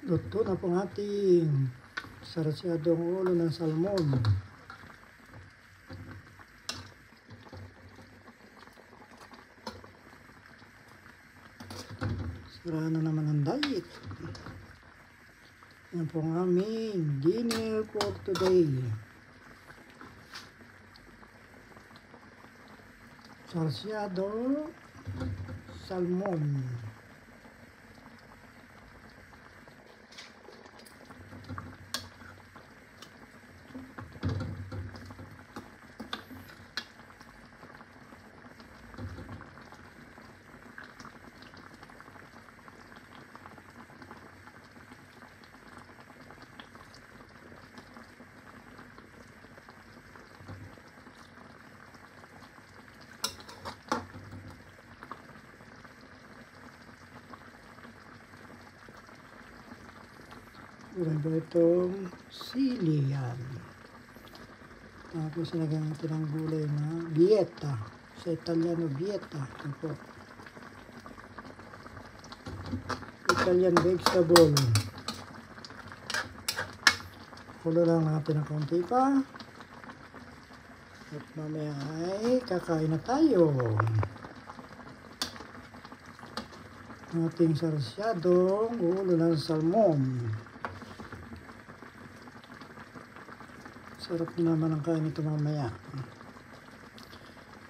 Luto na po ang ating sarasyadong ulo ng salmon. Sara na naman ang diet. Yan po ang aming dinner for today. Sarasyado salmon. Meron ba itong sili yan. Tapos lagyan natin ang gulay na bieta. Sa Italiano bieta. Ito po. Italian vegetable. Kulo lang natin ng kaunti pa. At mamaya ay kakain na tayo. Ating sarasyadong ulo ng salmon. Sarap na naman ang kain ito mamaya.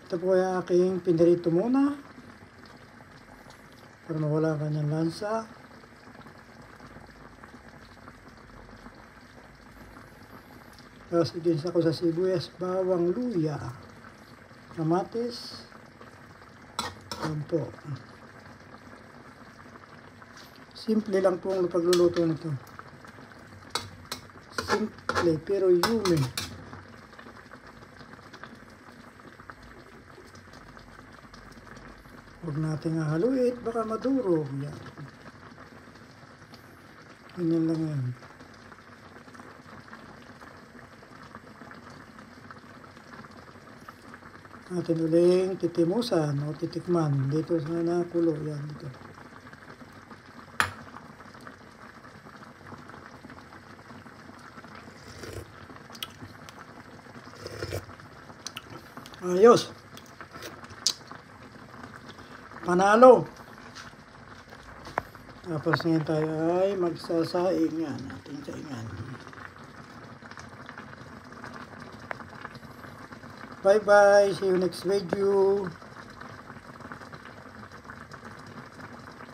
Ito po ay aking pinirito muna para mawala ang kanyang lansa. Tapos igisa ko sa sibuyas, bawang, luya, kamatis. Yan po. Simple lang po ang pagluluto nito. Simple pero yummy. Huwag natin haluin, baka madurog. Yan. Ganyan lang yan. Natin uling titimusan o titikman dito sa nakulo. Yan dito. Ayos. Panalo. Tapos ngayon tayo ay magsasaing yan. Ating saingan. Bye bye. See you next video.